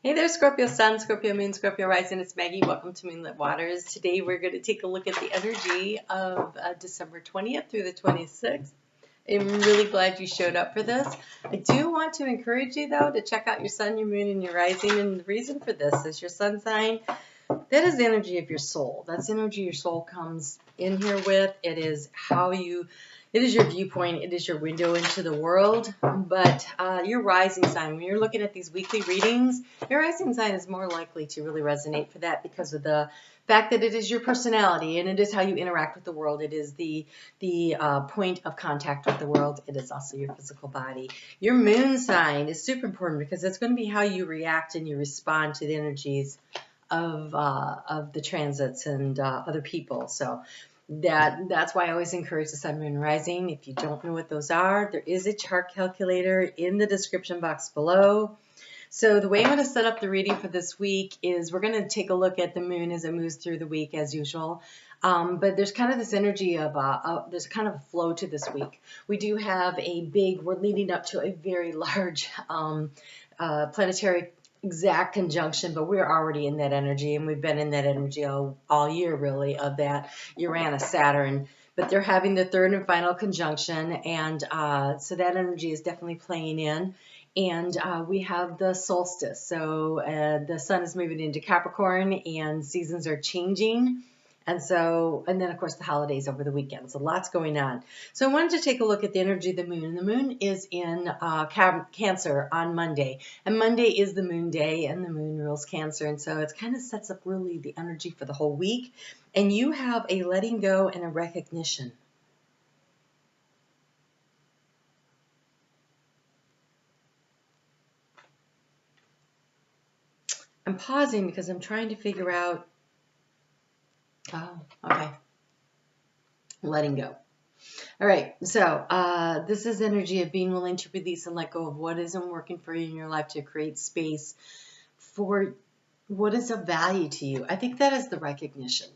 Hey there, Scorpio Sun, Scorpio Moon, Scorpio Rising. It's Maggie. Welcome to Moonlit Waters. Today we're going to take a look at the energy of December 20th through the 26th. I'm really glad you showed up for this. I do want to encourage you, though, to check out your Sun, your Moon, and your Rising. And the reason for this is your Sun sign. That is the energy of your soul. That's the energy your soul comes in here with. It is your viewpoint. It is your window into the world. But your rising sign, when you're looking at these weekly readings, your rising sign is more likely to really resonate for that because of the fact that it is your personality and it is how you interact with the world. It is the point of contact with the world. It is also your physical body. Your moon sign is super important because it's going to be how you react and you respond to the energies of the transits and other people. So that's why I always encourage the Sun, Moon, Rising. If you don't know what those are, there is a chart calculator in the description box below. So the way I'm going to set up the reading for this week is we're going to take a look at the moon as it moves through the week as usual. But there's kind of this energy of, there's kind of a flow to this week. We do have we're leading up to a very large planetary exact conjunction, but we're already in that energy, and we've been in that energy all year, really, of that Uranus-Saturn. But they're having the third and final conjunction, and so that energy is definitely playing in. And we have the solstice, so the sun is moving into Capricorn, and seasons are changing. And then, of course, the holidays over the weekend. So lots going on. So I wanted to take a look at the energy of the moon. The moon is in Cancer on Monday. And Monday is the moon day, and the moon rules Cancer. And so it kind of sets up really the energy for the whole week. And you have a letting go and a recognition. I'm pausing because I'm trying to figure out. Oh, okay. Letting go. All right, so this is energy of being willing to release and let go of what isn't working for you in your life to create space for what is of value to you. I think that is the recognition.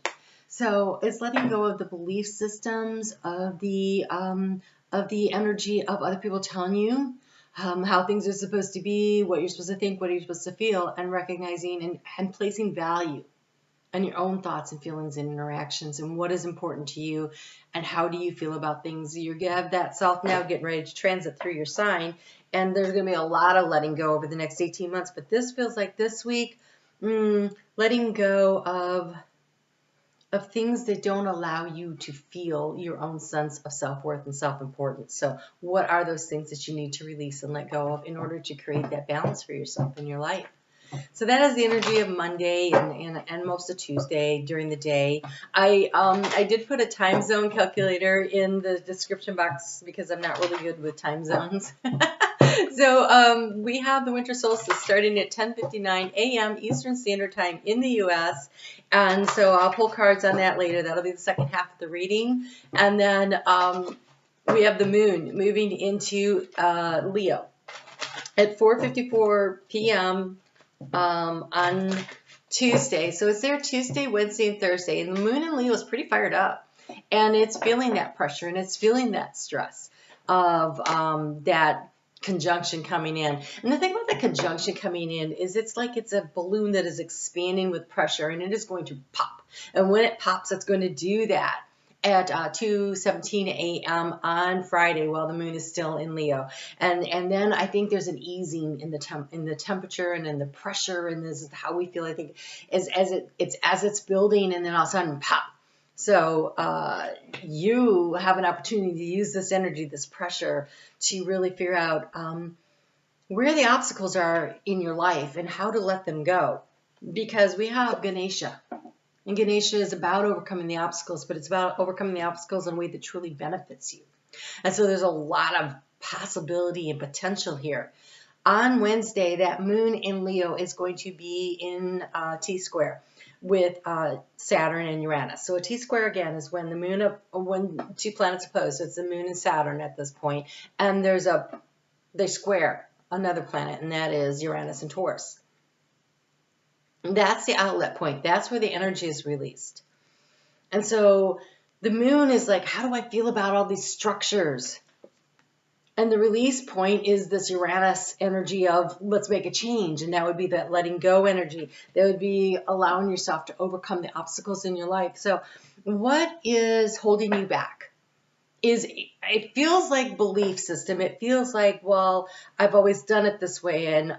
So it's letting go of the belief systems, of the energy of other people telling you how things are supposed to be, what you're supposed to think, what you're supposed to feel, and recognizing and placing value and your own thoughts and feelings and interactions and what is important to you and how do you feel about things. You have that self now getting ready to transit through your sign, and there's going to be a lot of letting go over the next 18 months. But this feels like this week, letting go of things that don't allow you to feel your own sense of self-worth and self-importance. So what are those things that you need to release and let go of in order to create that balance for yourself in your life? So that is the energy of Monday and most of Tuesday during the day. I did put a time zone calculator in the description box because I'm not really good with time zones. So we have the winter solstice starting at 10:59 a.m. Eastern Standard Time in the U.S. And so I'll pull cards on that later. That'll be the second half of the reading. And then we have the moon moving into Leo at 4:54 p.m. On Tuesday. So it's there Tuesday, Wednesday, and Thursday. And the moon in Leo is pretty fired up. And it's feeling that pressure and it's feeling that stress of that conjunction coming in. And the thing about the conjunction coming in is it's like it's a balloon that is expanding with pressure and it is going to pop. And when it pops, it's going to do that at 2:17 a.m. on Friday while the moon is still in Leo. And then I think there's an easing in the temperature and in the pressure, and this is how we feel, I think, as it's building, and then all of a sudden pop. So you have an opportunity to use this energy, this pressure, to really figure out where the obstacles are in your life and how to let them go. Because we have Ganesha. And Ganesha is about overcoming the obstacles, but it's about overcoming the obstacles in a way that truly benefits you. And so there's a lot of possibility and potential here. On Wednesday, that moon in Leo is going to be in T-square with Saturn and Uranus. So a T-square, again, is when when two planets oppose. So it's the moon and Saturn at this point. And they square another planet, and that is Uranus and Taurus. That's the outlet point. That's where the energy is released. And so the moon is like, how do I feel about all these structures? And the release point is this Uranus energy of let's make a change. And that would be that letting go energy. That would be allowing yourself to overcome the obstacles in your life. So what is holding you back? It feels like belief system. It feels like, well, I've always done it this way, and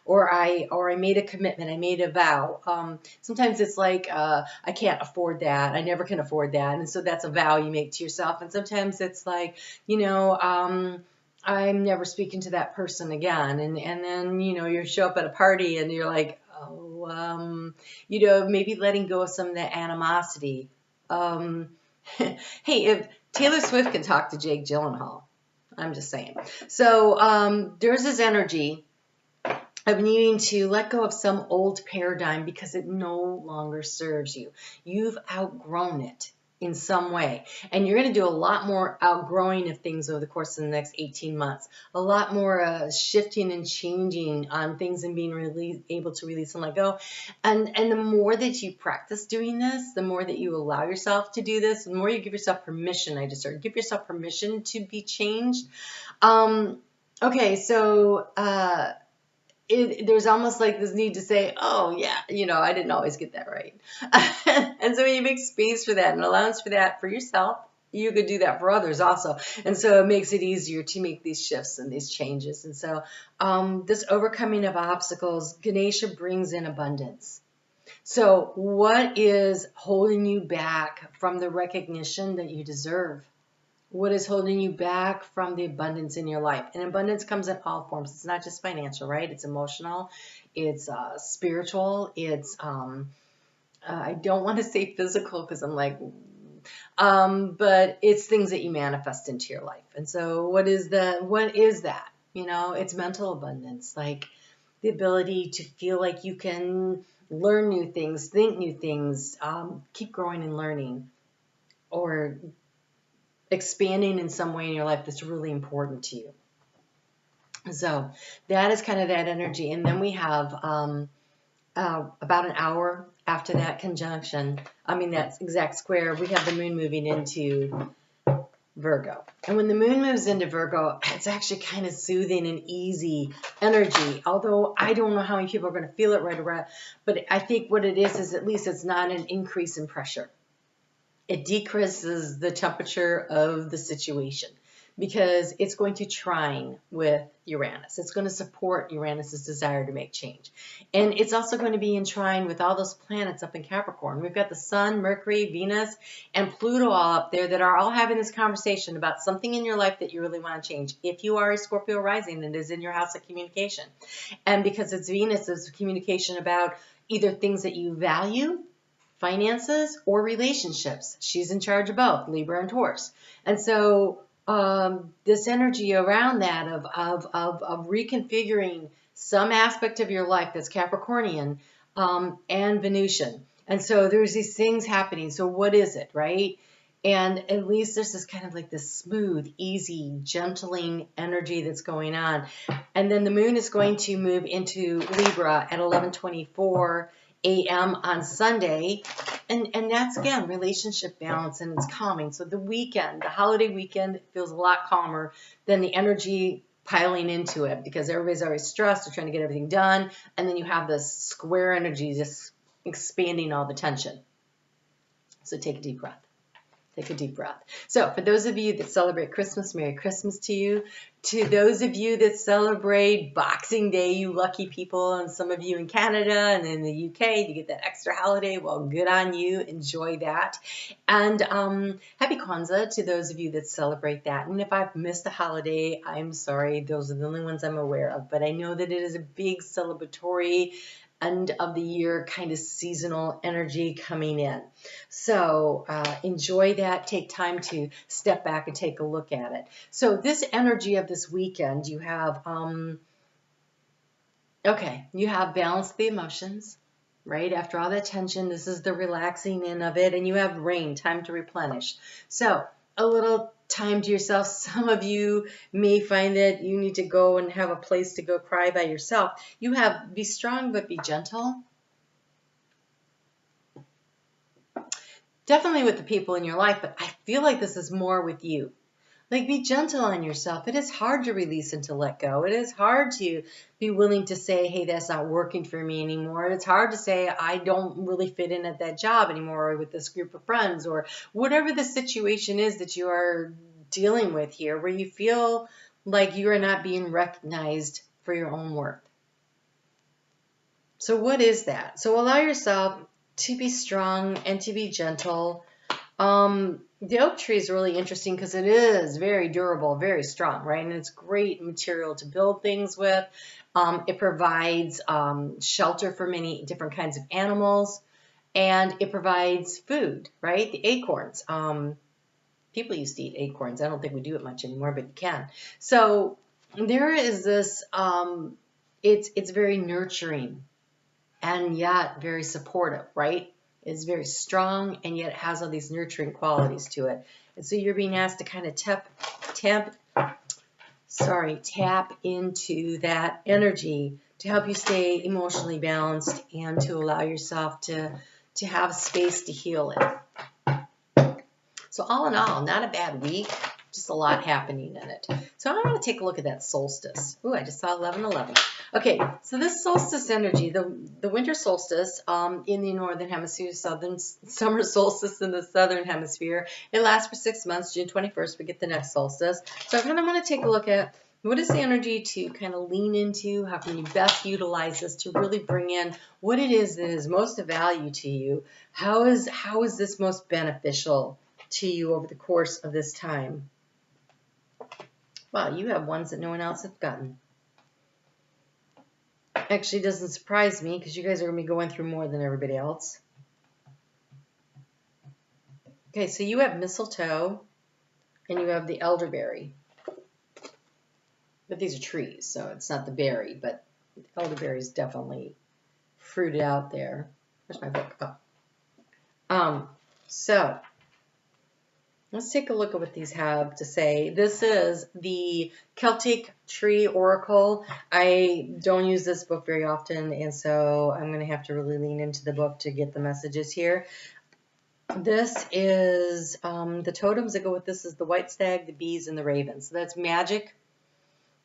or I made a commitment, I made a vow. Sometimes it's like I can't afford that, I never can afford that, and so that's a vow you make to yourself. And sometimes it's like, I'm never speaking to that person again, and then you show up at a party and you're like, oh, maybe letting go of some of the animosity. Hey, if Taylor Swift can talk to Jake Gyllenhaal, I'm just saying. So there's this energy of needing to let go of some old paradigm because it no longer serves you. You've outgrown it in some way. And you're going to do a lot more outgrowing of things over the course of the next 18 months. A lot more shifting and changing on things and being able to release and let go. And the more that you practice doing this, the more that you allow yourself to do this, the more you give yourself permission. Give yourself permission to be changed. Okay, so there's almost like this need to say, oh yeah, I didn't always get that right. And so when you make space for that and allowance for that for yourself, you could do that for others also. And so it makes it easier to make these shifts and these changes. And so this overcoming of obstacles, Ganesha brings in abundance. So what is holding you back from the recognition that you deserve? What is holding you back from the abundance in your life? And abundance comes in all forms. It's not just financial, right? It's emotional. It's spiritual. It's, I don't want to say physical because I'm like, but it's things that you manifest into your life. And so what is that? It's mental abundance, like the ability to feel like you can learn new things, think new things, keep growing and learning, or expanding in some way in your life that's really important to you. So that is kind of that energy. And then we have about an hour after that conjunction, that exact square, we have the moon moving into Virgo. And when the moon moves into Virgo, it's actually kind of soothing and easy energy. Although I don't know how many people are going to feel it right around, but I think what it is at least it's not an increase in pressure. It decreases the temperature of the situation because it's going to trine with Uranus. It's going to support Uranus's desire to make change. And it's also going to be in trine with all those planets up in Capricorn. We've got the Sun, Mercury, Venus, and Pluto all up there that are all having this conversation about something in your life that you really want to change. If you are a Scorpio rising, it is in your house of communication. And because it's Venus, it's communication about either things that you value, finances, or relationships. She's in charge of both, Libra and Taurus. And so this energy around that of reconfiguring some aspect of your life that's Capricornian and Venusian. And so there's these things happening. So what is it, right? And at least there's this kind of like this smooth, easy, gentling energy that's going on. And then the moon is going to move into Libra at 11:24 a.m. on Sunday, and that's again relationship balance, and it's calming. So the holiday weekend feels a lot calmer than the energy piling into it because everybody's always stressed, they're trying to get everything done, and then you have this square energy just expanding all the tension. So take a deep breath. Take a deep breath. So for those of you that celebrate Christmas, Merry Christmas to you. To those of you that celebrate Boxing Day, you lucky people, and some of you in Canada and in the UK, you get that extra holiday. Well, good on you. Enjoy that. And happy Kwanzaa to those of you that celebrate that. And if I've missed a holiday, I'm sorry. Those are the only ones I'm aware of. But I know that it is a big celebratory end of the year kind of seasonal energy coming in. So enjoy that. Take time to step back and take a look at it. So this energy of this weekend, you have, you have balanced the emotions, right? After all that tension, this is the relaxing in of it. And you have rain, time to replenish. So a little time to yourself. Some of you may find that you need to go and have a place to go cry by yourself. You have be strong, but be gentle. Definitely with the people in your life, but I feel like this is more with you. Like, be gentle on yourself. It is hard to release and to let go. It is hard to be willing to say, hey, that's not working for me anymore. It's hard to say, I don't really fit in at that job anymore, or with this group of friends, or whatever the situation is that you are dealing with here, where you feel like you are not being recognized for your own worth. So what is that? So allow yourself to be strong and to be gentle. The oak tree is really interesting because it is very durable, very strong, right? And it's great material to build things with. It provides shelter for many different kinds of animals, and it provides food, right? The acorns. People used to eat acorns. I don't think we do it much anymore, but you can. So there is this, it's very nurturing and yet very supportive, right? It's very strong and yet it has all these nurturing qualities to it. And so you're being asked to kind of tap into that energy to help you stay emotionally balanced and to allow yourself to have space to heal it. So all in all, not a bad week, just a lot happening in it. So I want to take a look at that solstice. Ooh, I just saw 11:11. Okay, so this solstice energy, the winter solstice in the northern hemisphere, summer solstice in the southern hemisphere, it lasts for 6 months. June 21st, we get the next solstice. So I kind of want to take a look at what is the energy to kind of lean into, how can you best utilize this to really bring in what it is that is most of value to you. How is this most beneficial to you over the course of this time? Wow, you have ones that no one else has gotten. Actually, doesn't surprise me because you guys are going to be going through more than everybody else. Okay, so you have mistletoe and you have the elderberry. But these are trees, so it's not the berry, but elderberry is definitely fruited out there. Where's my book? Oh. So let's take a look at what these have to say. This is the Celtic Tree Oracle. I don't use this book very often, and so I'm going to have to really lean into the book to get the messages here. This is the totems that go with this is the white stag, the bees, and the raven. So that's magic.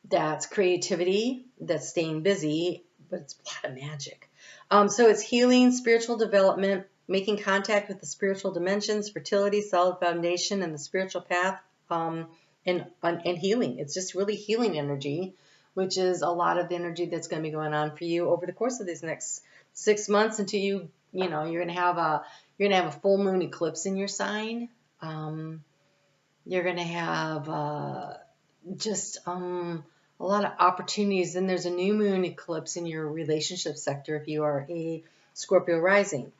That's creativity. That's staying busy, but it's a lot of magic. So it's healing, spiritual development, making contact with the spiritual dimensions, fertility, solid foundation, and the spiritual path, and healing. It's just really healing energy, which is a lot of the energy that's going to be going on for you over the course of these next 6 months until you're going to have a full moon eclipse in your sign. You're going to have just a lot of opportunities. Then there's a new moon eclipse in your relationship sector if you are a Scorpio rising.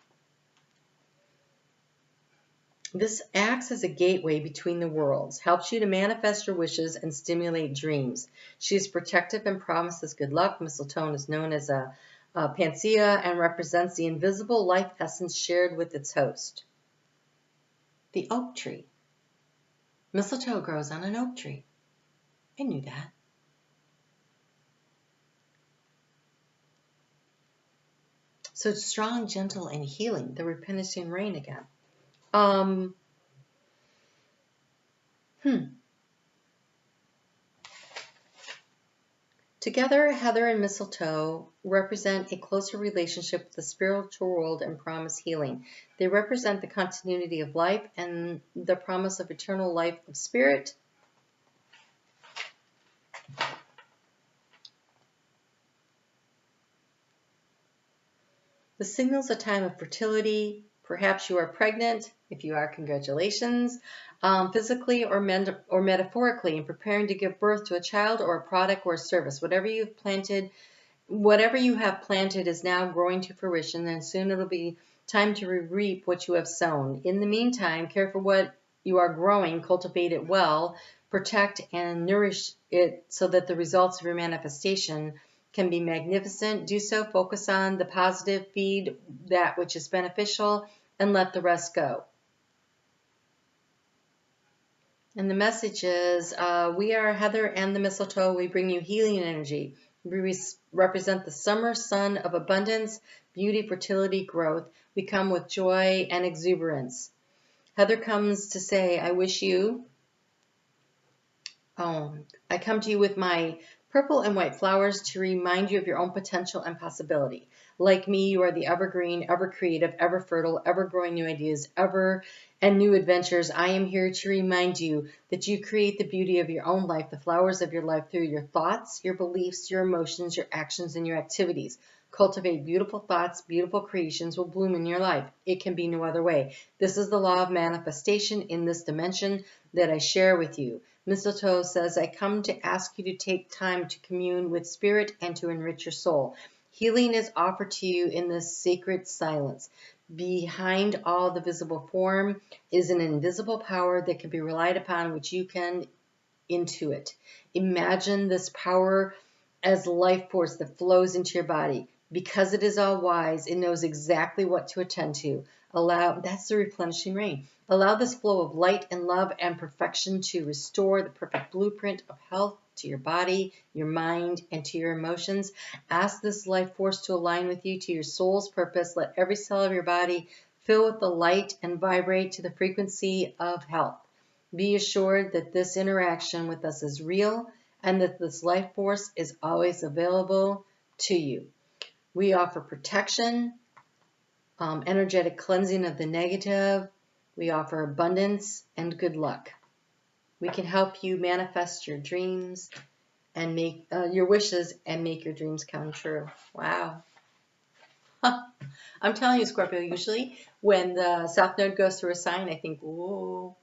This acts as a gateway between the worlds, helps you to manifest your wishes and stimulate dreams. She is protective and promises good luck. Mistletoe is known as a panacea and represents the invisible life essence shared with its host. The oak tree. Mistletoe grows on an oak tree. I knew that. So it's strong, gentle, and healing. The replenishing rain again. Together, heather and mistletoe represent a closer relationship with the spiritual world and promise healing. They represent the continuity of life and the promise of eternal life of spirit. The signals a time of fertility. Perhaps you are pregnant. If you are, congratulations. Physically or metaphorically, in preparing to give birth to a child or a product or a service. Whatever you have planted is now growing to fruition, and soon it'll be time to reap what you have sown. In the meantime, care for what you are growing, cultivate it well, protect and nourish it so that the results of your manifestation can be magnificent. Do so, focus on the positive, feed that which is beneficial, and let the rest go. And the message is, we are heather and the mistletoe. We bring you healing energy. We represent the summer sun of abundance, beauty, fertility, growth. We come with joy and exuberance. Heather comes to say, I wish you I come to you with my purple and white flowers to remind you of your own potential and possibility. Like me, you are the evergreen, ever creative, ever fertile, ever growing new ideas, ever and new adventures. I am here to remind you that you create the beauty of your own life, the flowers of your life through your thoughts, your beliefs, your emotions, your actions, and your activities. Cultivate beautiful thoughts, beautiful creations will bloom in your life. It can be no other way. This is the law of manifestation in this dimension that I share with you. Mistletoe says, I come to ask you to take time to commune with spirit and to enrich your soul. Healing is offered to you in this sacred silence. Behind all the visible form is an invisible power that can be relied upon, which you can intuit. Imagine this power as life force that flows into your body. Because it is all wise, it knows exactly what to attend to. That's the replenishing rain. Allow this flow of light and love and perfection to restore the perfect blueprint of health to your body, your mind, and to your emotions. Ask this life force to align with you to your soul's purpose. Let every cell of your body fill with the light and vibrate to the frequency of health. Be assured that this interaction with us is real and that this life force is always available to you. We offer protection, energetic cleansing of the negative. We offer abundance and good luck. We can help you manifest your dreams and make your wishes and make your dreams come true. Wow. I'm telling you, Scorpio, usually when the South Node goes through a sign, I think, whoa.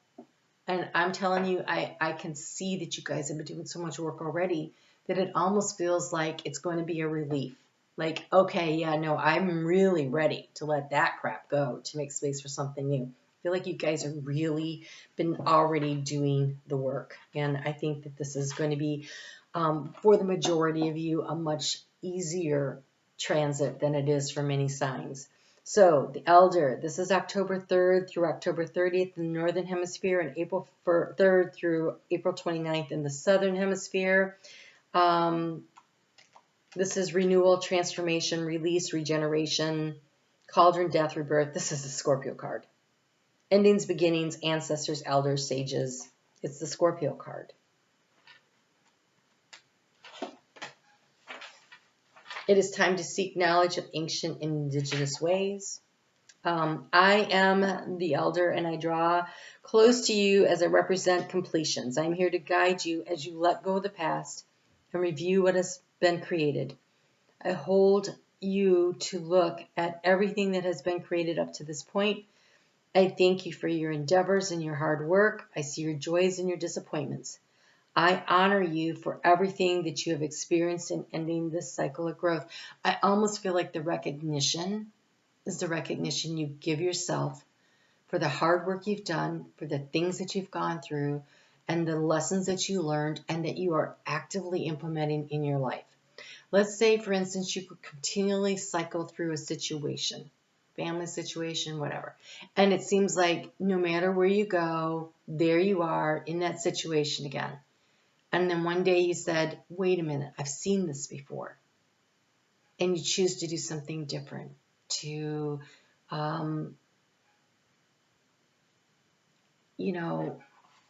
And I'm telling you, I can see that you guys have been doing so much work already that it almost feels like it's going to be a relief. Like, okay, yeah, no, I'm really ready to let that crap go to make space for something new. I feel like you guys have really been already doing the work. And I think that this is going to be, for the majority of you, a much easier transit than it is for many signs. So, the Elder, this is October 3rd through October 30th in the Northern Hemisphere and April 3rd through April 29th in the Southern Hemisphere. This is renewal, transformation, release, regeneration, cauldron, death, rebirth. This is the Scorpio card. Endings, beginnings, ancestors, elders, sages. It's the Scorpio card. It is time to seek knowledge of ancient and indigenous ways. I am the Elder, and I draw close to you as I represent completions. I'm here to guide you as you let go of the past and review what has been created. I hold you to look at everything that has been created up to this point. I thank you for your endeavors and your hard work. I see your joys and your disappointments. I honor you for everything that you have experienced in ending this cycle of growth. I almost feel like the recognition is the recognition you give yourself for the hard work you've done, for the things that you've gone through, and the lessons that you learned and that you are actively implementing in your life. Let's say, for instance, you could continually cycle through a situation, family situation, whatever. And it seems like no matter where you go, there you are in that situation again. And then one day you said, wait a minute, I've seen this before. And you choose to do something different, to,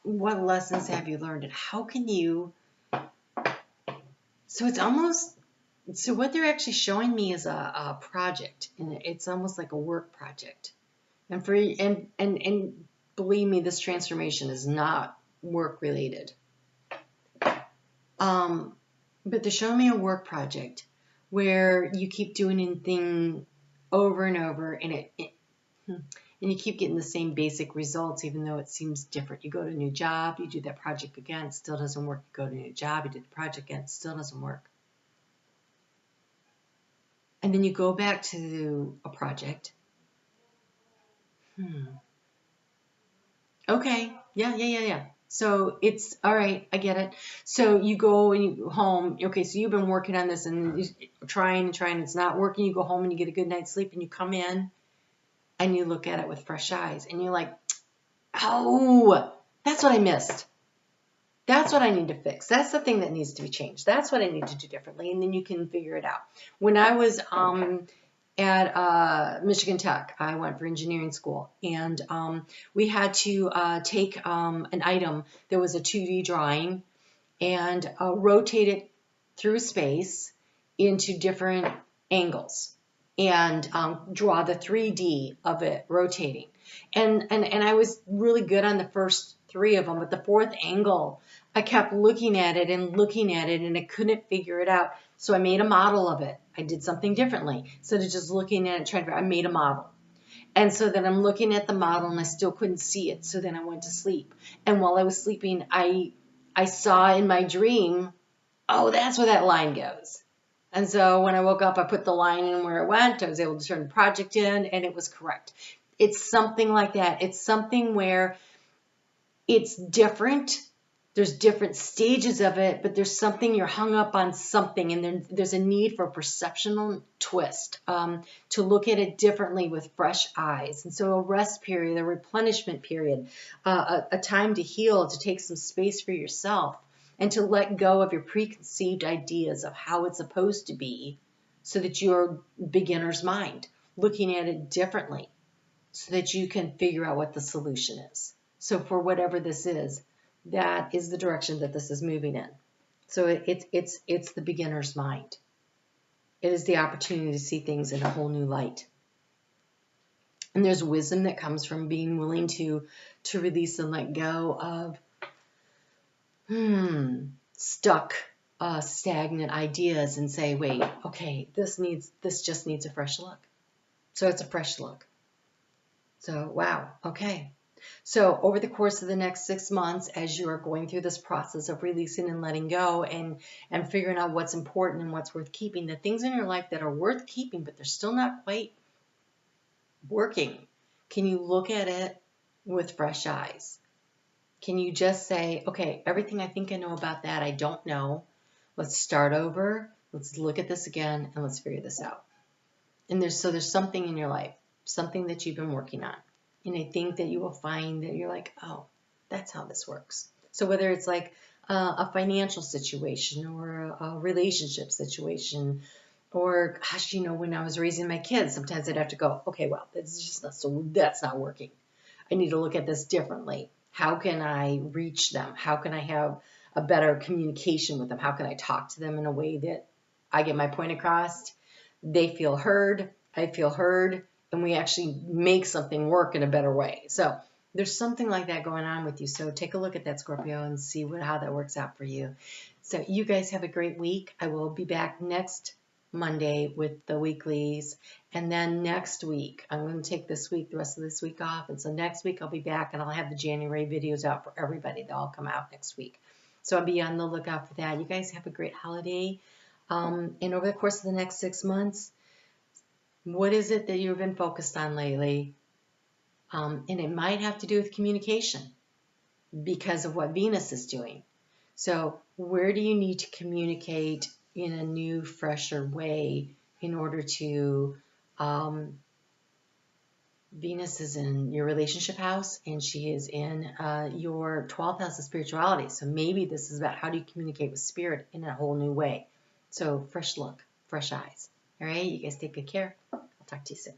what lessons have you learned? And how can you, so what they're actually showing me is a project, and it's almost like a work project. And believe me, this transformation is not work related. But they're showing me a work project where you keep doing a thing over and over, and you keep getting the same basic results, even though it seems different. You go to a new job, you do that project again, it still doesn't work. You go to a new job, you do the project again, it still doesn't work. And then you go back to a project. Okay, yeah. So it's, all right, I get it. So you go and you home, okay, so you've been working on this and you're trying, it's not working. You go home and you get a good night's sleep and you come in and you look at it with fresh eyes and you're like, oh, that's what I missed. That's what I need to fix. That's the thing that needs to be changed. That's what I need to do differently. And then you can figure it out. When I was at Michigan Tech, I went for engineering school, and we had to take an item that was a 2D drawing, and rotate it through space into different angles and draw the 3D of it rotating. And I was really good on the first 3 of them, but the 4th angle, I kept looking at it and I couldn't figure it out. So I made a model of it. I did something differently. Instead of just looking at it, I made a model. And so then I'm looking at the model and I still couldn't see it. So then I went to sleep. And while I was sleeping, I saw in my dream, oh, that's where that line goes. And so when I woke up, I put the line in where it went. I was able to turn the project in and it was correct. It's something like that. It's something where it's different. There's different stages of it, but there's something, you're hung up on something, and there's a need for a perceptional twist, to look at it differently with fresh eyes. And so a rest period, a replenishment period, a time to heal, to take some space for yourself, and to let go of your preconceived ideas of how it's supposed to be, so that you're beginner's mind, looking at it differently, so that you can figure out what the solution is. So for whatever this is, that is the direction that this is moving in. So it's the beginner's mind. It is the opportunity to see things in a whole new light. And there's wisdom that comes from being willing to release and let go of stuck, stagnant ideas, and say, wait, okay, this just needs a fresh look. So it's a fresh look. So wow, okay. So over the course of the next 6 months, as you are going through this process of releasing and letting go and figuring out what's important and what's worth keeping, the things in your life that are worth keeping, but they're still not quite working, can you look at it with fresh eyes? Can you just say, okay, everything I think I know about that, I don't know. Let's start over. Let's look at this again and let's figure this out. And there's something in your life, something that you've been working on. And I think that you will find that you're like, oh, that's how this works. So whether it's like a financial situation or a relationship situation, or gosh, when I was raising my kids, sometimes I'd have to go, okay, well, that's not working. I need to look at this differently. How can I reach them? How can I have a better communication with them? How can I talk to them in a way that I get my point across? They feel heard, I feel heard, and we actually make something work in a better way. So there's something like that going on with you. So take a look at that, Scorpio, and see how that works out for you. So you guys have a great week. I will be back next Monday with the weeklies. And then next week, I'm going to take the rest of this week off. And so next week I'll be back and I'll have the January videos out for everybody. They'll all come out next week. So I'll be on the lookout for that. You guys have a great holiday. And over the course of the next 6 months, what is it that you've been focused on lately? And it might have to do with communication because of what Venus is doing. So where do you need to communicate in a new, fresher way in order to, Venus is in your relationship house and she is in your 12th house of spirituality. So maybe this is about how do you communicate with spirit in a whole new way. So fresh look, fresh eyes. All right, you guys take good care. I'll talk to you soon.